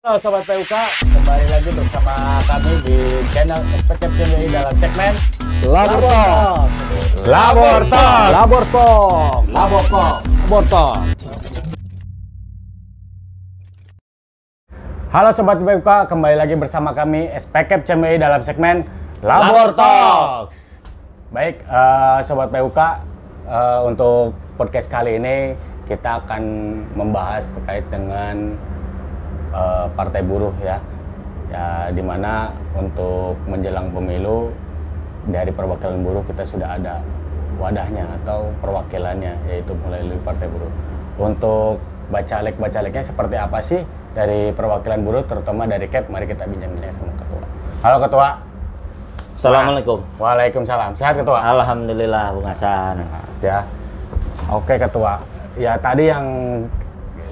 Halo Sobat PUK, kembali lagi bersama kami di channel SPK CMI dalam segmen Labor Talk. Labor Talk. Labor Talk. Labor Talk. Labor Talk. Halo Sobat PUK, kembali lagi bersama kami SPK CMI dalam segmen Labor Talks. Baik, Sobat PUK, untuk podcast kali ini kita akan membahas terkait dengan Partai Buruh ya, dimana untuk menjelang pemilu dari perwakilan buruh kita sudah ada wadahnya atau perwakilannya, yaitu melalui Partai Buruh. Untuk bacaleknya seperti apa sih dari perwakilan buruh, terutama dari KEP? Mari kita bincang-bincang sama Ketua. Halo Ketua. Assalamualaikum. Waalaikumsalam. Sehat Ketua? Alhamdulillah Bung Hasan. Ya. Oke Ketua. Ya tadi yang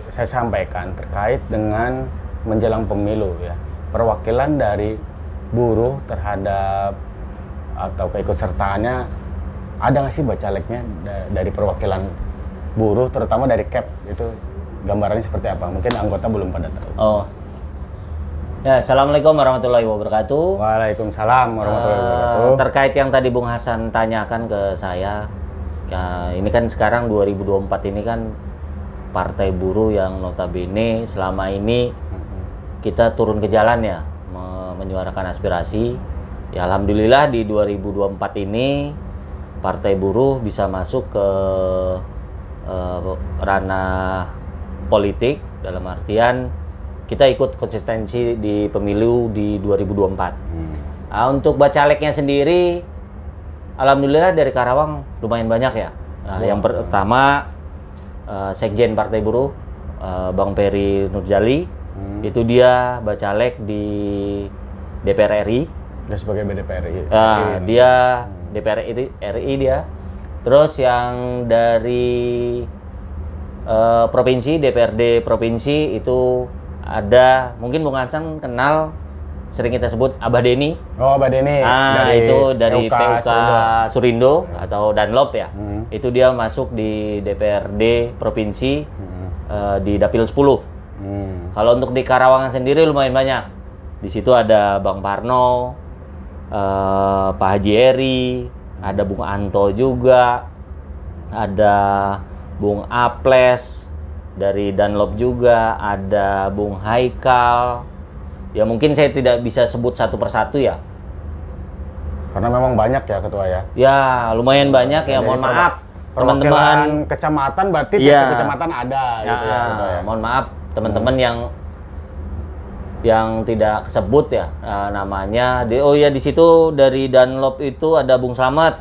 saya sampaikan terkait dengan menjelang pemilu ya, perwakilan dari buruh terhadap atau keikutsertaannya, ada nggak sih bacaleknya dari perwakilan buruh, terutama dari KEP, itu gambarannya seperti apa? Mungkin anggota belum pada tahu. Oh ya, Assalamualaikum warahmatullahi wabarakatuh. Waalaikumsalam warahmatullahi wabarakatuh. Terkait yang tadi Bung Hasan tanyakan ke saya, ya, ini kan sekarang 2024 ini kan Partai Buruh yang notabene selama ini kita turun ke jalan ya, menyuarakan aspirasi. Ya alhamdulillah di 2024 ini Partai Buruh bisa masuk ke ranah politik, dalam artian kita ikut konsistensi di pemilu di 2024. Nah, untuk bacaleknya sendiri, alhamdulillah dari Karawang lumayan banyak ya. Nah, yang pertama Sekjen Partai Buruh, Bang Peri Nurjali, itu dia bacalek di DPR RI. Dia sebagai BDPR RI. Dia DPR RI dia. Terus yang dari provinsi, DPRD provinsi itu ada, mungkin Bung Hasan kenal, sering kita sebut Abah Deni. Oh, Abah Deni. Itu dari PUK Surindo atau Danlop ya. Itu dia masuk di DPRD provinsi di Dapil 10. Kalau untuk di Karawang sendiri lumayan banyak. Di situ ada Bang Parno, Pak Haji Eri, ada Bung Anto juga, ada Bung Aples dari Danlop juga, ada Bung Haikal. Ya mungkin saya tidak bisa sebut satu persatu ya. Karena memang banyak ya Ketua ya. Ya lumayan banyak ya, mohon maaf teman-teman. Kecamatan berarti ya, kecamatan ada gitu ya, Ketua ya. Mohon maaf teman-teman yang tidak kesebut ya namanya. Oh ya, di situ dari Danlop itu ada Bung Slamet.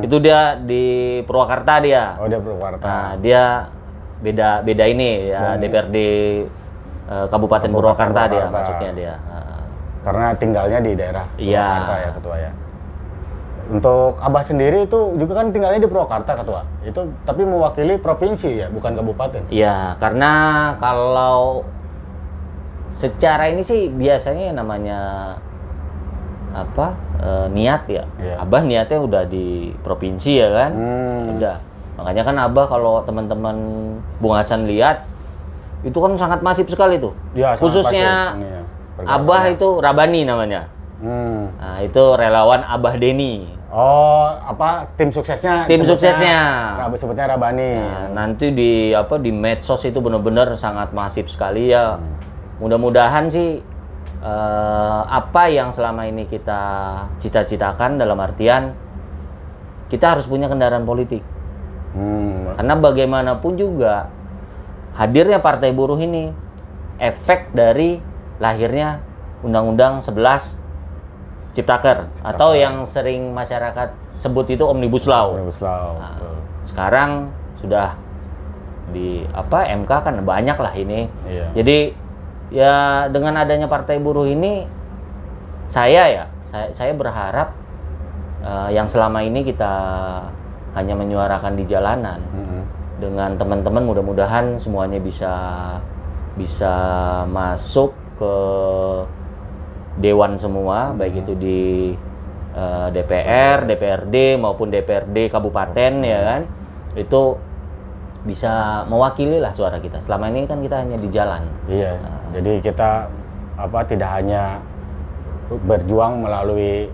Itu dia di Purwakarta dia. Oh, dia Purwakarta. Nah, dia beda ini ya, DPRD Kabupaten Purwakarta dia masuknya dia. Karena tinggalnya di daerah Purwakarta ya Ketua ya. Untuk Abah sendiri itu juga kan tinggalnya di Purwakarta Ketua. Itu tapi mewakili provinsi ya, bukan kabupaten. Iya, karena kalau secara ini sih biasanya namanya apa? Niat ya. Abah niatnya udah di provinsi ya kan. Udah. Makanya kan Abah kalau teman-teman Bung Hasan lihat itu kan sangat masif sekali tuh. Ya, khususnya Abah itu Rabani namanya. Nah, itu relawan Abah Deni. Oh, apa tim suksesnya? Tim suksesnya. Sebutnya Rabani. Nah, nanti di medsos itu benar-benar sangat masif sekali ya. Mudah-mudahan sih apa yang selama ini kita cita-citakan, dalam artian kita harus punya kendaraan politik. Karena bagaimanapun juga hadirnya Partai Buruh ini efek dari lahirnya Undang-Undang 11 Ciptaker atau yang sering masyarakat sebut itu Omnibus Law. Nah, sekarang sudah di MK kan banyak lah ini. Iya. Jadi ya dengan adanya Partai Buruh ini saya berharap yang selama ini kita hanya menyuarakan di jalanan, dengan teman-teman mudah-mudahan semuanya bisa masuk ke dewan semua, baik itu di DPR, DPRD maupun DPRD kabupaten ya kan. Itu bisa mewakili lah suara kita. Selama ini kan kita hanya di jalan. Iya. Jadi kita tidak hanya berjuang melalui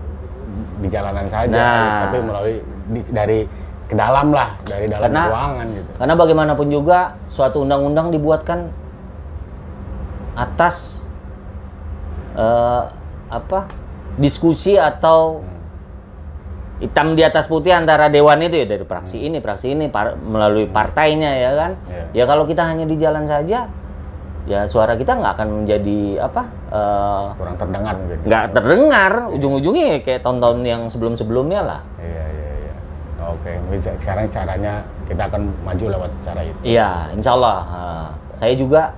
di jalanan saja, tapi melalui dari ke dalam lah, dari dalam ruangan gitu. Karena bagaimanapun juga suatu undang-undang dibuatkan atas diskusi atau hitam di atas putih antara dewan itu ya, dari praksi ini melalui partainya ya kan. Ya kalau kita hanya di jalan saja, ya suara kita nggak akan menjadi kurang terdengar gitu. Nggak terdengar, ujung-ujungnya ya kayak tahun-tahun yang sebelum-sebelumnya lah. Iya. Oke, mungkin sekarang caranya kita akan maju lewat cara itu. Iya, insya Allah. Saya juga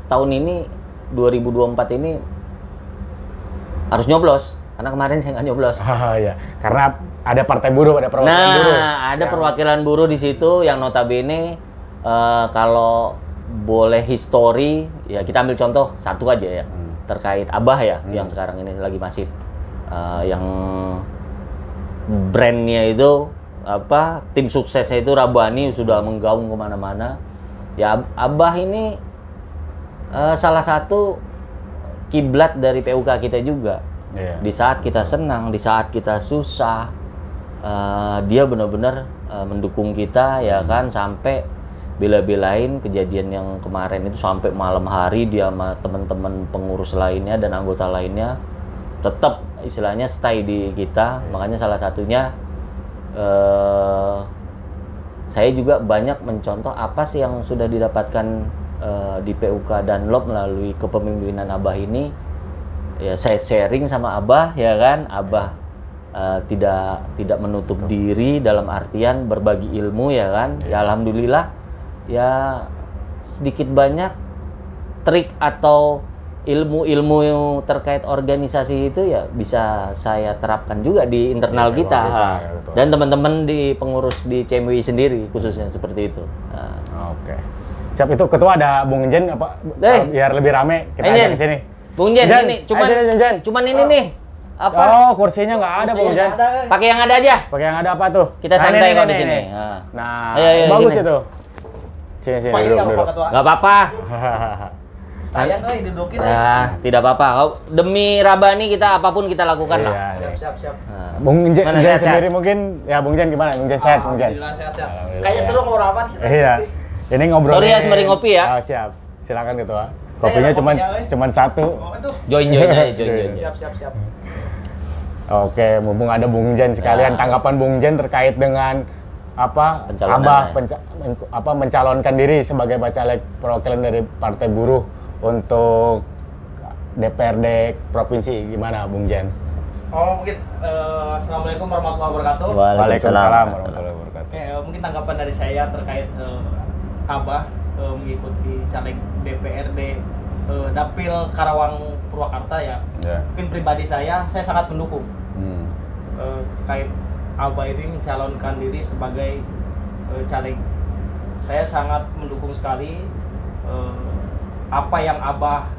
tahun ini 2024 ini harus nyoblos. Karena kemarin saya nggak nyoblos. Iya, karena ada partai buruh, ada perwakilan buruh. Ada perwakilan buruh di situ yang notabene kalau boleh histori, ya kita ambil contoh satu aja ya, terkait Abah ya, yang sekarang ini lagi masif, yang brandnya itu tim suksesnya itu Rabani sudah menggaung kemana-mana. Ya Abah ini salah satu kiblat dari PUK kita juga. Di saat kita senang, di saat kita susah, dia benar-benar mendukung kita ya kan, sampai bela-belain kejadian yang kemarin itu sampai malam hari dia sama teman-teman pengurus lainnya dan anggota lainnya tetap istilahnya stay di kita. Makanya salah satunya saya juga banyak mencontoh apa sih yang sudah didapatkan di PUK Dunlop melalui kepemimpinan Abah ini. Ya saya sharing sama Abah ya kan. Abah tidak menutup diri dalam artian berbagi ilmu ya kan. Ya alhamdulillah ya sedikit banyak trik atau ilmu-ilmu terkait organisasi itu ya bisa saya terapkan juga di internal kita. Dan teman-teman di pengurus di CMWI sendiri khususnya seperti itu. Oke. Siap, itu ketua ada Bung Jen biar lebih rame kita ajak ke sini. Bung Jen ini cuman ini nih. Oh, kursinya nggak ada Bung Jen. Pakai yang ada aja. Pakai yang ada apa tuh? Kita santai kok di sini. Nah, bagus itu. Sini duduk. Nggak apa-apa. Sayang didudukin tidak apa-apa. Demi Rabani kita apapun kita lakukan lah. Siap. Bung Jen sendiri mungkin ya, Bung Jen gimana? Bung Jen sehat, Bung Jen. Alhamdulillah sehat. Kayaknya seru ngobrol apa sih? Iya. Ini ngobrol. Sorry ya sembari ngopi ya. Oh, siap. Silakan ketua. Kopinya cuman satu. Join aja. Siap. Oke, mumpung ada Bung Jen sekalian tanggapan Bung Jen terkait dengan Abah mencalonkan diri sebagai bacalek perwakilan dari Partai Buruh untuk DPRD provinsi, gimana Bung Jen? Mungkin Assalamualaikum warahmatullahi wabarakatuh. Waalaikumsalam warahmatullahi wabarakatuh. Oke, mungkin tanggapan dari saya terkait Abah mengikuti caleg DPRD Dapil Karawang Purwakarta ya. Mungkin pribadi saya sangat mendukung terkait Abah ini mencalonkan diri sebagai caleg. Saya sangat mendukung sekali apa yang Abah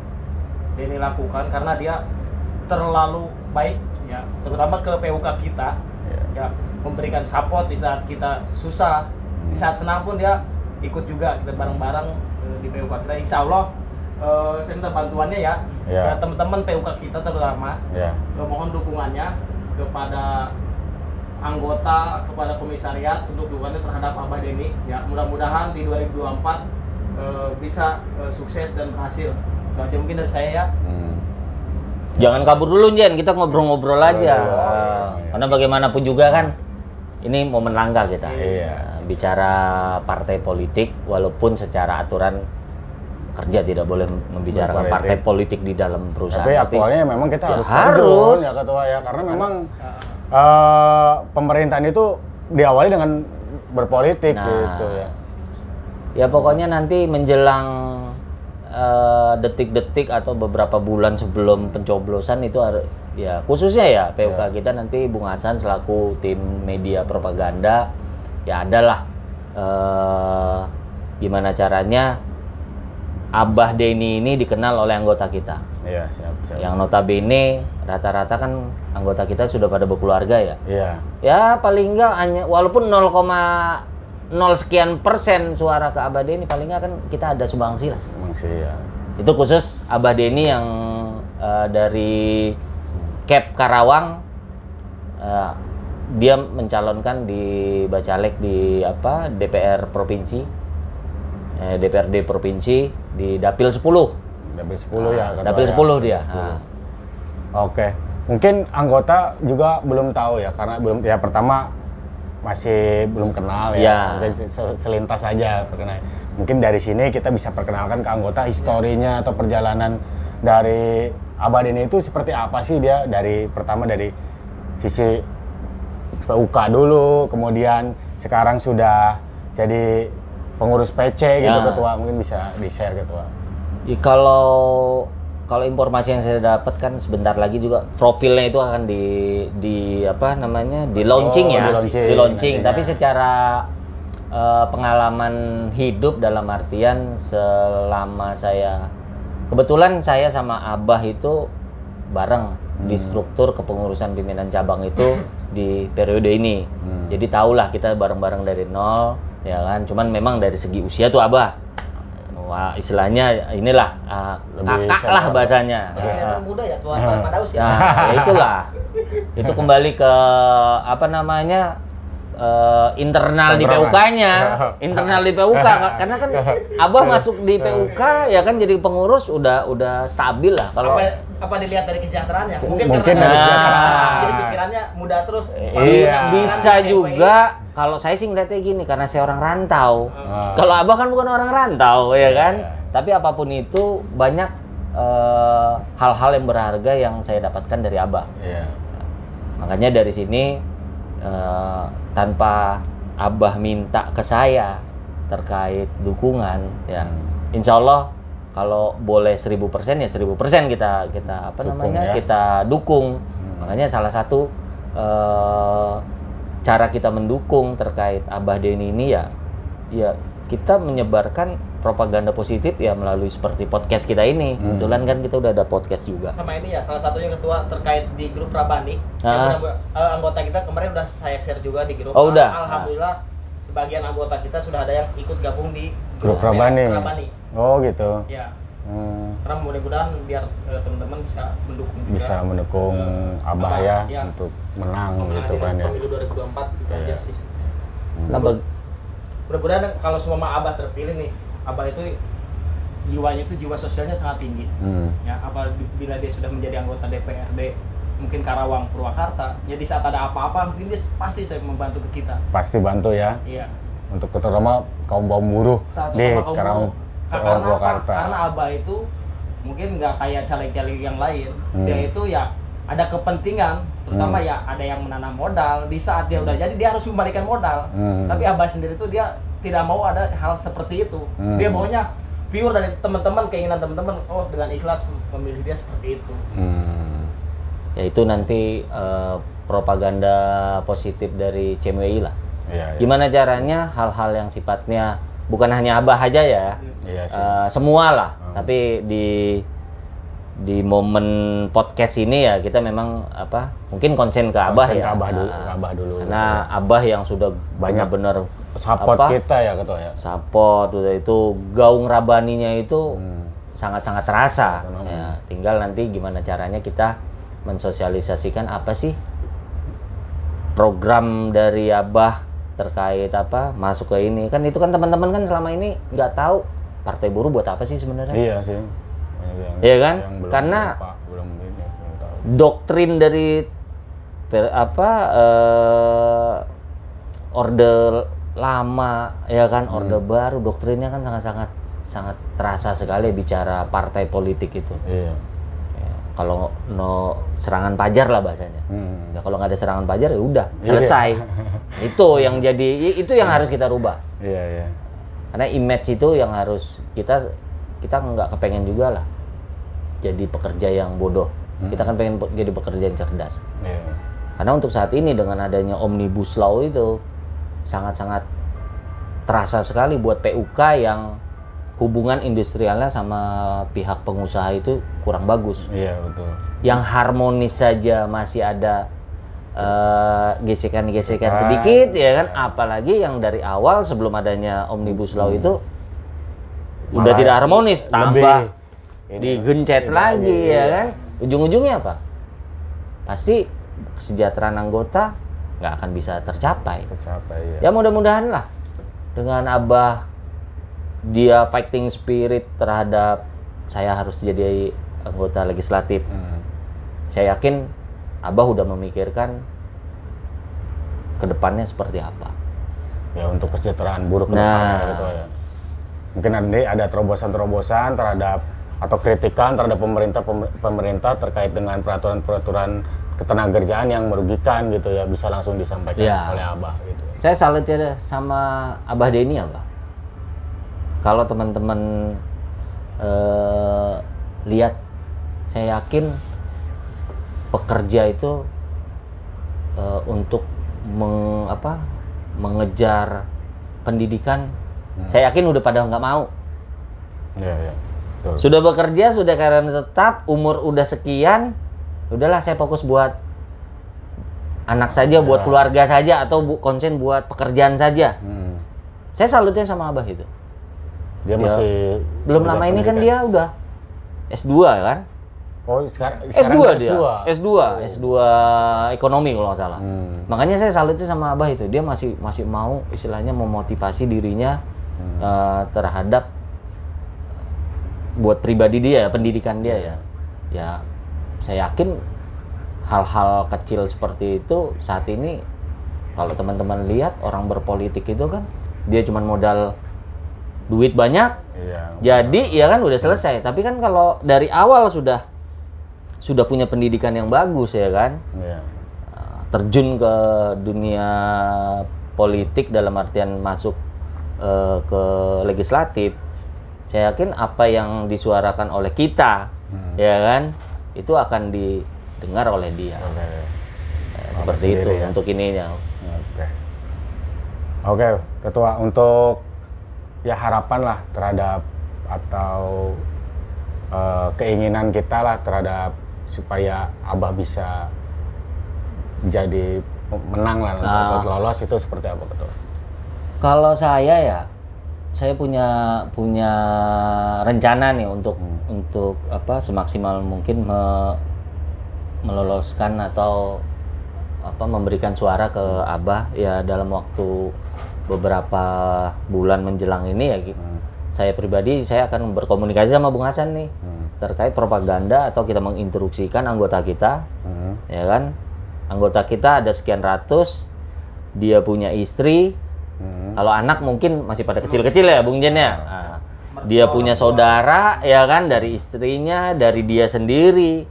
Denny lakukan, karena dia terlalu baik ya, terutama ke PUK kita ya, memberikan support di saat kita susah, di saat senang pun dia ikut juga, kita bareng-bareng di PUK kita. Insya Allah saya minta bantuannya ya ke teman-teman PUK kita terutama. Mohon dukungannya kepada anggota, kepada komisariat untuk dukungannya terhadap Abah Denny ya. Mudah-mudahan di 2024 bisa sukses dan berhasil. Itu aja mungkin dari saya ya. Jangan kabur dulu Jen, kita ngobrol-ngobrol aja. Karena bagaimanapun juga kan ini momen langka kita. Bicara partai politik, walaupun secara aturan kerja tidak boleh membicarakan partai politik di dalam perusahaan. Tapi aktualnya memang kita harus ya ketua ya, karena memang pemerintahan itu diawali dengan berpolitik gitu ya. Ya pokoknya nanti menjelang detik-detik atau beberapa bulan sebelum pencoblosan itu ya khususnya ya PUK kita nanti Bung Hasan selaku tim media propaganda ya adalah gimana caranya Abah Denny ini dikenal oleh anggota kita. Iya, siap. Yang notabene rata-rata kan anggota kita sudah pada berkeluarga ya. Iya. Ya paling enggak hanya walaupun sekian persen suara ke Abah Denny, paling nggak kan kita ada sumbangsi lah. Sumbangsi ya. Itu khusus Abah Denny yang dari Cap Karawang, dia mencalonkan di Bacalek di DPR provinsi, DPRD provinsi di Dapil 10. Dapil 10 ya. Dapil 10 dia. Oke. Mungkin anggota juga belum tahu ya, karena belum ya, pertama masih belum kenal ya. Mungkin selintas saja perkenalan. Mungkin dari sini kita bisa perkenalkan ke anggota historinya atau perjalanan dari Abah Denny itu seperti apa sih dia, pertama dari sisi PUK dulu, kemudian sekarang sudah jadi pengurus PC gitu ketua, mungkin bisa di-share ketua. Ya, kalau informasi yang saya dapat kan sebentar lagi juga profilnya itu akan di launching ya, di launching. Tapi secara pengalaman hidup dalam artian selama kebetulan saya sama Abah itu bareng di struktur kepengurusan pimpinan cabang itu di periode ini. Jadi tahulah kita bareng-bareng dari nol, ya kan. Cuman memang dari segi usia tuh Abah, wah istilahnya inilah kakak lah bahasanya. Kelihatan muda ya tua pada usia. Ya itulah. Itu kembali ke internal di PUK-nya, internal di PUK, karena kan Abah masuk di PUK ya kan jadi pengurus udah stabil lah. Kalau apa dilihat dari kesejahteraannya? Mungkin dari kesejahteraan. Jadi pikirannya muda terus. Bisa juga. Kalau saya sih ngeliatnya gini, karena saya orang rantau. Kalau Abah kan bukan orang rantau, ya kan? Tapi apapun itu banyak hal-hal yang berharga yang saya dapatkan dari Abah. Makanya dari sini tanpa Abah minta ke saya terkait dukungan, ya Insya Allah kalau boleh 1000% ya 1000% kita kita dukung. Makanya salah satu cara kita mendukung terkait Abah Denny ini ya kita menyebarkan propaganda positif ya melalui seperti podcast kita ini. Kebetulan kan kita udah ada podcast juga. Sama ini ya, salah satunya ketua terkait di grup Rabani. Anggota kita kemarin udah saya share juga di grup. Oh, udah. Alhamdulillah sebagian anggota kita sudah ada yang ikut gabung di grup Rabani. Oh gitu. Ya. Karena mudah-mudahan biar teman-teman bisa mendukung juga. Bisa mendukung Abah ya untuk menang gitu kan ya. Pemilu 2024 kita sih. Mudah-mudahan kalau semua Abah terpilih nih, Abah itu jiwanya itu jiwa sosialnya sangat tinggi. Ya, apabila dia sudah menjadi anggota DPRD mungkin Karawang Purwakarta, jadi saat ada apa-apa mungkin dia pasti saya membantu ke kita. Pasti bantu ya. Iya. Untuk terutama kaum buruh di Karawang Purwakarta. Karena Abah itu mungkin nggak kayak caleg-caleg yang lain. Dia itu ya ada kepentingan, terutama ya ada yang menanam modal. Di saat dia udah jadi dia harus membalikan modal. Tapi Abah sendiri tuh dia tidak mau ada hal seperti itu. Dia maunya pure dari teman-teman, keinginan teman-teman. Oh, dengan ikhlas memilih dia seperti itu. Ya itu nanti propaganda positif dari CMWI lah. Gimana caranya hal-hal yang sifatnya bukan hanya Abah aja ya, semua lah. Tapi di momen podcast ini ya kita memang mungkin konsen ke Abah ya. Abah dulu. Karena Abah yang sudah banyak benar support kita ya ketua ya. Support udah itu gaung rabaninya itu sangat-sangat terasa. Ya, tinggal nanti gimana caranya kita mensosialisasikan apa sih program dari Abah terkait masuk ke ini. Kan itu kan teman-teman kan selama ini nggak tahu Partai Buruh buat apa sih sebenarnya. Iya sih. Iya kan? Karena doktrin dari orde lama ya kan, orde baru doktrinnya kan sangat terasa sekali bicara partai politik itu. Iya. Ya, kalau serangan pajar lah bahasanya. Ya, kalau nggak ada serangan pajar ya udah selesai. Itu yang harus kita rubah. Iya. Karena image itu yang harus kita nggak kepengen juga lah jadi pekerja yang bodoh. Kita kan pengen jadi pekerja yang cerdas. Karena untuk saat ini dengan adanya Omnibus Law itu sangat-sangat terasa sekali buat PUK yang hubungan industrialnya sama pihak pengusaha itu kurang bagus. Iya betul. Yang harmonis saja masih ada gesekan-gesekan sedikit ya kan, apalagi yang dari awal sebelum adanya Omnibus Law itu udah Malah tidak harmonis, tambah lebih digencet lagi ya kan, ujung-ujungnya apa? Pasti kesejahteraan anggota nggak akan bisa tercapai. Ya mudah-mudahan lah dengan Abah dia fighting spirit terhadap saya harus jadi anggota legislatif. Saya yakin Abah udah memikirkan ke depannya seperti apa. Ya untuk kesejahteraan buruh ke depannya gitu ya. Mungkin nanti ada terobosan-terobosan terhadap atau kritikan terhadap pemerintah terkait dengan peraturan-peraturan ketenagakerjaan yang merugikan gitu ya, bisa langsung disampaikan oleh Abah gitu. Saya salut ya sama Abah Denny, Abah. Kalau teman-teman lihat, saya yakin pekerja itu untuk mengejar pendidikan, saya yakin udah pada nggak mau. Betul. Sudah bekerja, sudah karyawan tetap, umur udah sekian, udahlah saya fokus buat anak saja, buat keluarga saja, atau konsen buat pekerjaan saja. Saya salutnya sama Abah itu. Dia masih belum lama ini kan dia udah S2 kan? Oh, sekarang S2 dia. S2 ekonomi kalau nggak salah. Makanya saya salutnya sama Abah itu. Dia masih mau istilahnya memotivasi dirinya terhadap buat pribadi dia, pendidikan dia ya. Ya, saya yakin hal-hal kecil seperti itu saat ini kalau teman-teman lihat orang berpolitik itu kan dia cuma modal duit banyak. Jadi ya kan udah selesai. Tapi kan kalau dari awal sudah punya pendidikan yang bagus ya kan, terjun ke dunia politik dalam artian masuk ke legislatif, saya yakin apa yang disuarakan oleh kita ya kan itu akan didengar oleh dia. Seperti itu ya. Untuk ininya. Oke, Ketua, untuk ya harapan lah terhadap atau keinginan kita lah terhadap supaya Abah bisa jadi menang lah atau lolos itu seperti apa, Ketua? Kalau saya punya rencana nih untuk semaksimal mungkin meloloskan atau memberikan suara ke Abah ya dalam waktu beberapa bulan menjelang ini ya. Saya pribadi saya akan berkomunikasi sama Bung Hasan nih terkait propaganda atau kita menginstruksikan anggota kita, ya kan? Anggota kita ada sekian ratus, dia punya istri, kalau anak mungkin masih pada kecil-kecil ya, Bung Jen ya. Nah, dia punya saudara, ya kan, dari istrinya, dari dia sendiri,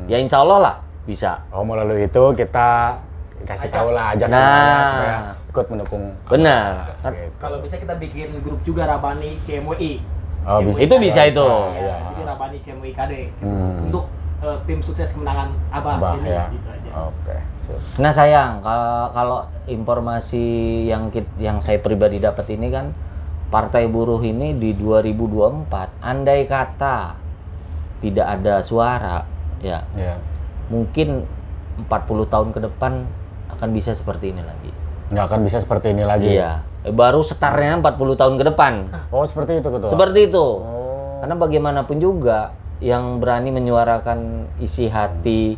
ya insya Allah lah bisa. Oh, melalui itu kita kasih tahu lah, ajak semuanya supaya ikut mendukung. Benar. Kalau bisa kita bikin grup juga Rabani CMWI. Oh, CMWI itu bisa itu. Ya, jadi Rabani CMWI KD untuk tim sukses kemenangan Abah ini. Ya. Gitu aja. Oke. Nah sayang kalau informasi yang saya pribadi dapat ini kan Partai Buruh ini di 2024 andai kata tidak ada suara ya. Mungkin 40 tahun ke depan akan bisa seperti ini lagi. Nggak akan bisa seperti ini lagi. Iya. Baru setarnya 40 tahun ke depan. Oh, seperti itu, Ketua. Seperti itu. Karena bagaimanapun juga yang berani menyuarakan isi hati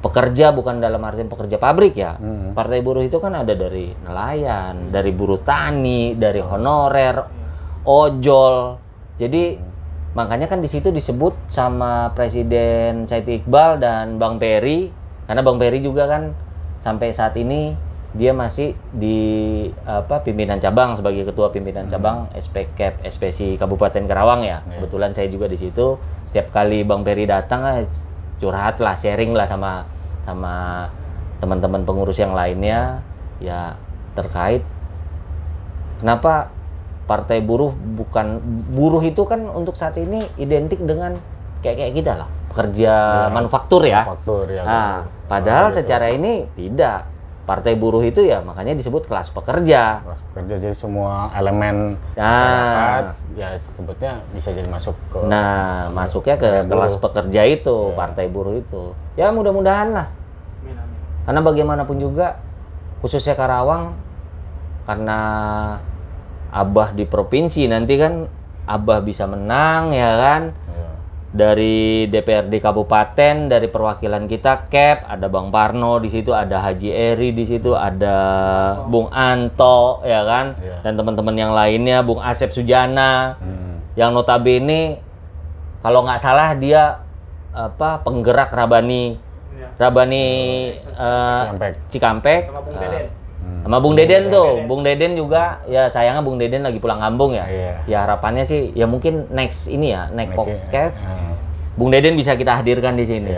pekerja, bukan dalam artian pekerja pabrik ya. Partai Buruh itu kan ada dari nelayan, dari buruh tani, dari honorer, ojol. Jadi makanya kan di situ disebut sama Presiden Said Iqbal dan Bang Peri, karena Bang Peri juga kan sampai saat ini dia masih di pimpinan cabang sebagai ketua pimpinan cabang SPKP SPSI Kabupaten Karawang ya. Kebetulan saya juga di situ. Setiap kali Bang Peri datang curhat lah, sharing lah sama teman-teman pengurus yang lainnya ya terkait kenapa Partai Buruh buruh itu kan untuk saat ini identik dengan kayak kita lah, pekerja manufaktur ya. Nah, padahal secara ini tidak. Partai Buruh itu ya makanya disebut kelas pekerja. Kelas pekerja, jadi semua elemen masyarakat ya sebutnya bisa jadi masuk ke. Nah, masuknya ke kelas pekerja itu, Partai Buruh itu. Ya mudah-mudahan lah. Karena bagaimanapun juga, khususnya Karawang, karena Abah di provinsi nanti kan Abah bisa menang ya kan. Dari DPRD kabupaten, dari perwakilan kita Kep, ada Bang Parno di situ, ada Haji Eri di situ, ada Bung Anto ya kan, dan teman-teman yang lainnya, Bung Asep Sujana, yang notabene kalau nggak salah dia penggerak Rabani Cikampek. Sama Bung Deden tuh, Bung Deden juga, ya sayangnya Bung Deden lagi pulang kampung ya. Ya harapannya sih, ya mungkin next podcast, Bung Deden bisa kita hadirkan di sini.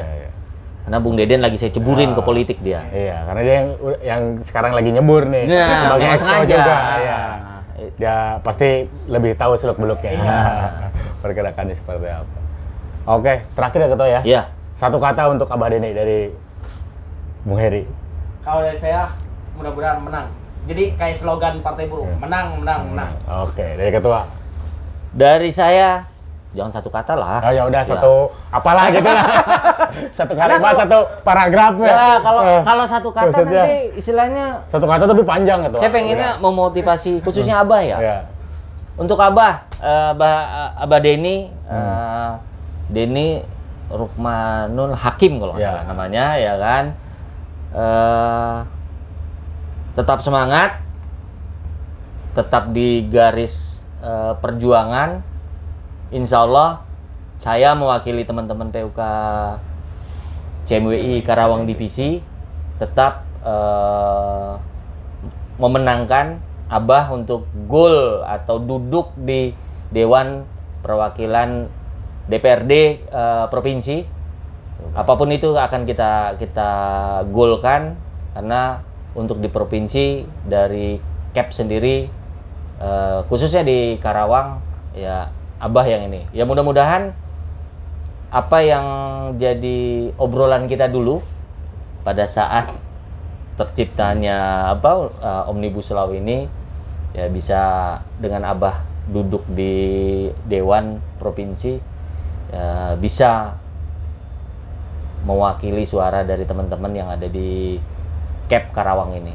Karena Bung Deden lagi saya ceburin ke politik dia. Iya, karena dia yang sekarang lagi nyebur nih. Nah, sebagai nggak exco sengaja. juga. Iya. Dia pasti lebih tahu seluk-beluknya. Pergerakannya seperti apa. Oke, terakhir ya Ketua ya. Iya. Satu kata untuk Abah Deni dari Bung Heri. Kalau dari saya, mudah-mudahan menang. Jadi kayak slogan Partai Buruh, menang, menang, menang. Oke, dari Ketua. Dari saya, jangan satu kata lah. Oh ya udah satu apalah gitu lah. Satu kalimat, satu paragraf Ya, kalau satu kata maksudnya, nanti istilahnya satu kata tapi panjang Ketua. saya pengennya memotivasi khususnya Abah ya. Iya. Untuk Abah Deni, Deni Rukmanul Hakim kalau nggak salah namanya ya kan. Tetap semangat, tetap di garis perjuangan. Insya Allah saya mewakili teman-teman PUK CMWI Karawang Divisi tetap memenangkan Abah untuk gol atau duduk di Dewan Perwakilan DPRD provinsi. Apapun itu akan kita golkan, karena untuk di provinsi dari Kep sendiri khususnya di Karawang ya Abah yang ini. Ya mudah-mudahan apa yang jadi obrolan kita dulu pada saat terciptanya Omnibus Law ini ya bisa dengan Abah duduk di Dewan Provinsi ya, bisa mewakili suara dari teman-teman yang ada di Kep Karawang ini.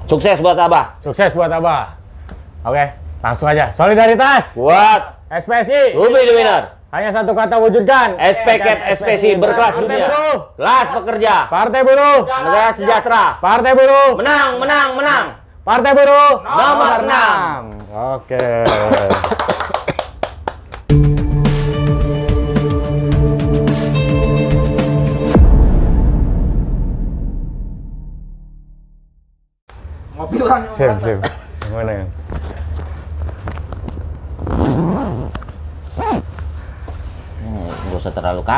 Sukses buat Abah. Sukses buat Abah. Oke, langsung aja. Solidaritas Buat SPSI. Umi the winner. Hanya satu kata wujudkan. SPKP SPSI berkelas Partai dunia. Buruh. Kelas pekerja. Partai Buruh. Negara sejahtera. Partai Buruh. Menang, menang, menang. Partai Buruh. Nomor 6. Oke. Ngopi orang. Sip. Gimana ya? Nggak usah terlalu kaku.